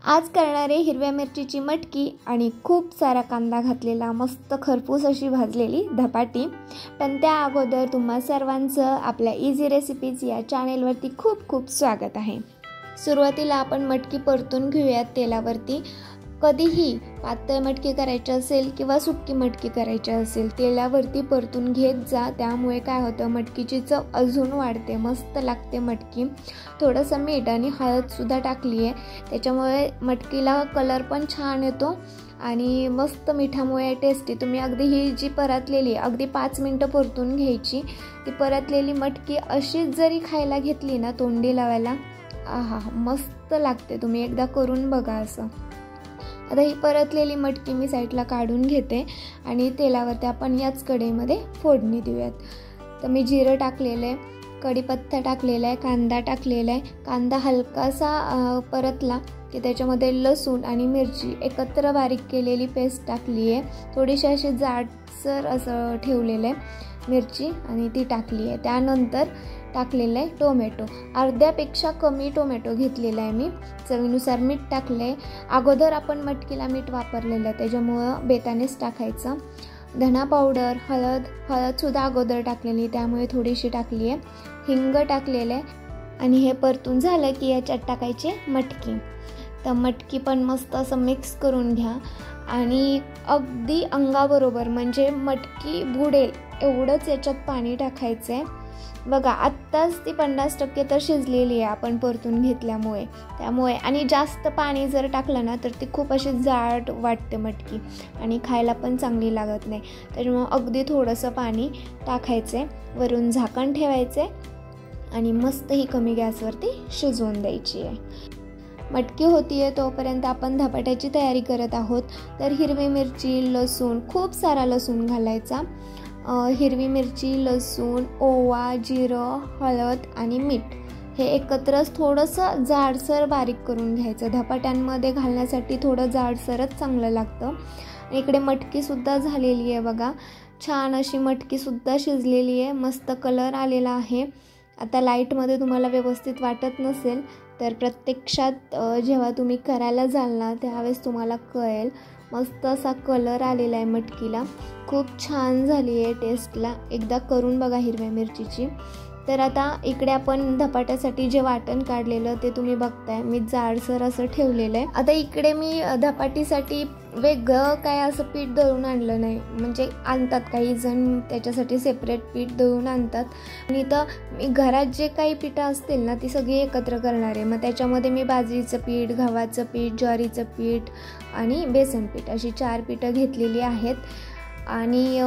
आज करणारे हिरव्या मिरचीची मटकी आणि खूप सारा कांदा घातलेला मस्त खरपूस अशी भाजलेली धपाटी। पण त्या अगोदर तुम्हा सर्वांचं आपल्या इझी रेसिपीज या चॅनेलवरती खूप खूप स्वागत आहे। सुरुवातीला आपण मटकी परतून घेऊयात तेलावरती। कधीही पातळ मटकी करायची असेल किंवा सुक्की मटकी करायची असेल तेलावरती परतून घेत जा, त्यामुळे काय होतं मटकीची चव अजून वाढते, मस्त लागते मटकी। थोडंसं मीठ आणि हळद सुद्धा टाकली आहे, त्याच्यामुळे मटकीला कलर पण छान येतो आणि मस्त मिठामुळे टेस्टी। तुम्ही अगदी ही जी परतलेली अगदी 5 मिनिटं परतून घ्यायची, ती परतलेली मटकी अशीच जरी खायला घेतली ना तोंडी लावायला, आहा मस्त लागते। तुम्ही एकदा करून बघा असं। आता ही परतलेली मटकी मी साईडला काढून घेते आणि तेलावरती आपण याच कढईमध्ये फोडणी देऊयात। तर मी जिरं टाकलेलं आहे, कढीपत्ता टाकलेला आहे, कांदा टाकलेला आहे। कांदा हलकासा परतला की त्याच्यामध्ये लसूण आणि मिरची एकत्र बारीक केलेली पेस्ट टाकली आहे। थोडीशी अशी जाडसर असं ठेवलेलं आहे मिरची आणि ती टाकली आहे। त्यानंतर टाकलेलं आहे टोमॅटो, अर्ध्यापेक्षा कमी टोमॅटो घेतलेला आहे मी। चवीनुसार मीठ टाकले, अगोदर आपण मटकीला मीठ वापरलेलं आहे त्याच्यामुळं बेतानेच टाकायचं। धना पावडर, हळदसुद्धा अगोदर टाकलेली त्यामुळे थोडीशी टाकली आहे। हिंग टाकलेलं आहे आणि हे परतून झालं की याच्यात टाकायचे मटकी। तर मटकी पण मस्त असं मिक्स करून घ्या आणि अगदी अंगाबरोबर म्हणजे मटकी बुडेल एवढंच याच्यात पाणी टाकायचं आहे। बघा आत्ताच ती 50% तर शिजलेली आहे आपण परतून घेतल्यामुळे, त्यामुळे आणि जास्त पाणी जर टाकलं ना तर ती खूप अशी जाड वाटते मटकी आणि खायला पण चांगली लागत नाही। त्याच्यामुळे अगदी थोडंसं पाणी टाकायचं, वरून झाकण ठेवायचे आणि मस्त ही कमी गॅसवरती शिजवून द्यायची आहे। मटकी होतीये तोपर्यंत आपण धपाट्याची तयारी करत आहोत। तर हिरवी मिरची, लसूण, खूप सारा लसूण घालायचा। हिरवी मिरची, लसूण, ओवा, जिरं, हळद आणि मीठ हे एकत्रच थोडंसं जाडसर बारीक करून घ्यायचं। धपाट्यांमध्ये घालण्यासाठी थोडं जाडसरच चांगलं लागतं। इकडे मटकीसुद्धा झालेली आहे बघा, छान अशी मटकीसुद्धा शिजलेली आहे, मस्त कलर आलेला आहे। आता लाईटमध्ये तुम्हाला व्यवस्थित वाटत नसेल तर प्रत्यक्षात जेव्हा तुम्ही करायला जाल ना त्यावेळेस तुम्हाला कळेल, मस्त असा कलर आलेला आहे मटकीला, खूप छान झाली आहे टेस्टला। एकदा करून बघा हिरव्या मिरचीची। तर आता इकडे आपण धपाट्यासाठी जे वाटण काढलेलं ते तुम्ही बघताय, मी जाडसर असं ठेवलेलं आहे। आता इकडे मी धपाटीसाठी वेगळं काय असं पीठ दळून आणलं नाही, म्हणजे आणतात काही जण त्याच्यासाठी सेपरेट पीठ दळून आणतात आणि तर मी घरात जे काही पिठं असतील ना ती सगळी एकत्र करणार आहे। मग त्याच्यामध्ये मी बाजरीचं पीठ, गव्हाचं पीठ, ज्वारीचं पीठ आणि बेसन पीठ अशी 4 पिठं घेतलेली आहेत आणि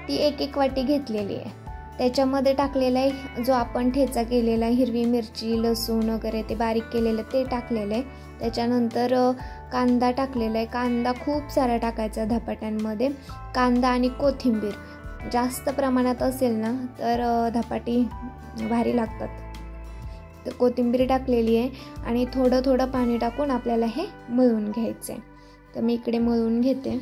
ती एक वाटी घेतलेली आहे। त्याच्यामध्ये टाकलेला आहे जो आपण ठेचा केलेला आहे, हिरवी मिरची, लसूण वगैरे ते बारीक केलेलं ते टाकलेलं आहे। त्याच्यानंतर कांदा टाकलेला आहे, कांदा खूप सारा टाकायचा धपाट्यांमध्ये। कांदा आणि कोथिंबीर जास्त प्रमाणात असेल ना तर धपाटी भारी लागतात। तर कोथिंबीर टाकलेली आहे आणि थोडं थोडं पाणी टाकून आपल्याला हे मळून घ्यायचं आहे। तर मी इकडे मळून घेते।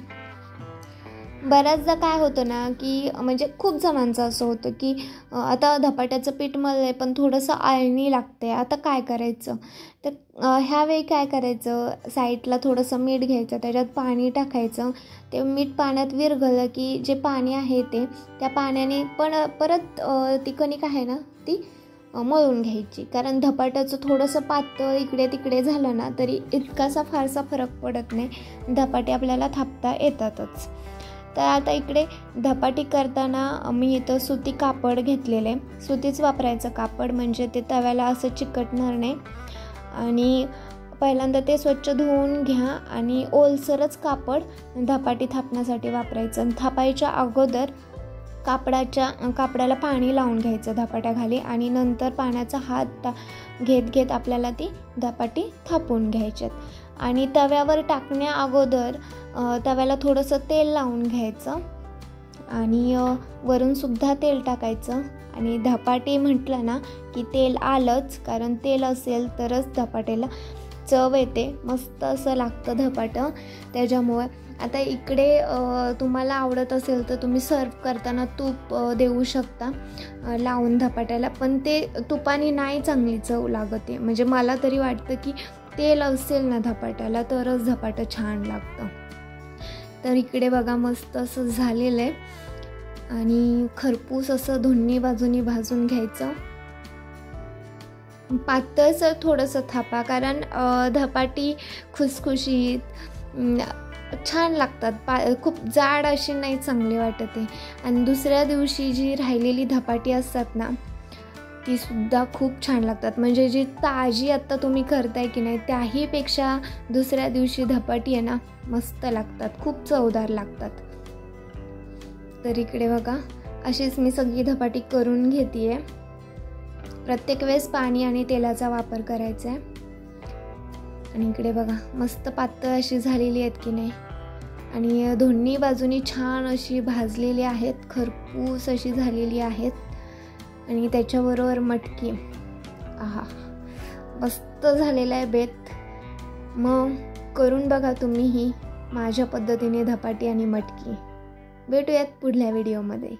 बऱ्याचदा काय होतं ना की म्हणजे खूप जणांचं असं होतं की आता धपाट्याचं पीठ मळलंय पण थोडंसं आळणी लागते, आता काय करायचं। तर ह्यावेळी काय करायचं, साईडला थोडंसं मीठ घ्यायचं, त्याच्यात पाणी टाकायचं। ते मीठ पाण्यात विरघळलं की जे पाणी आहे ते त्या पाण्याने पण परत ती कणिक आहे ना ती मळून घ्यायची, कारण धपाट्याचं थोडंसं पातळ इकडे तिकडे झालं ना तरी इतकासा फारसा फरक पडत नाही, धपाटे आपल्याला थापता येतातच। तर आता इकडे धपाटी करताना मी इथं सुती कापड घेतलेलं आहे, सुतीच वापरायचं कापड म्हणजे ते तव्याला असं चिकटणार नाही। आणि पहिल्यांदा ते स्वच्छ धुवून घ्या आणि ओलसरच कापड धपाटी थापण्यासाठी वापरायचं। थापायच्या अगोदर कापडाला पाणी लावून घ्यायचं धपाट्याखाली आणि नंतर पाण्याचा हात घेत आपल्याला ती धपाटी थापून घ्यायच्यात। आणि तव्यावर टाकण्या अगोदर तव्याला थोडंसं तेल लावून घ्यायचं आणि वरून सुद्धा तेल टाकायचं। आणि धपाटी म्हटलं ना की तेल आलंच, कारण तेल असेल तरच धपाट्याला चव येते, मस्त असं लागतं धपाटं त्याच्यामुळे। आता इकडे तुम्हाला आवडत असेल तर तुम्ही सर्व करताना तूप देऊ शकता लावून धपाट्याला, पण ते तुपाने नाही चांगली चव लागते, म्हणजे मला तरी वाटतं की तेल असेल ना धपाट्याला तरच धपाटं छान लागतं. तर इकडे बघा मस्त असं झालेलं आहे आणि खरपूस असं दोन्ही बाजूनी भाजून घ्यायचं. पातळसर थोडंसं थापा, कारण धपाटी खुसखुशीत छान लागतात. खूप जाड अशी नाही चांगली वाटत आहे. आणि दुसऱ्या दिवशी जी राहिलेली धपाटी असतात ना ती सुद्धा खूप छान लागतात. म्हणजे जी ताजी आत्ता तुम्ही करताय की नाही त्याहीपेक्षा दुसऱ्या दिवशी धपाटी आहे ना मस्त लागतात, खूप चवदार लागतात. तर इकडे बघा अशीच मी सगळी धपाटी करून घेते. प्रत्येक वेळेस पाणी आणि तेलाचा वापर करायचा आहे. आणि इकडे बघा मस्त पातळ अशी झालेली आहेत की नाही आणि दोन्ही बाजूनी छान अशी भाजलेली आहेत, खरपूस अशी झालेली आहेत. आणि त्याच्याबरोबर मटकी, आहा मस्त झालेला आहे बेत. मग करून बघा तुम्हीही माझ्या पद्धतीने धपाटी आणि मटकी. भेटूयात पुढल्या व्हिडिओमध्ये.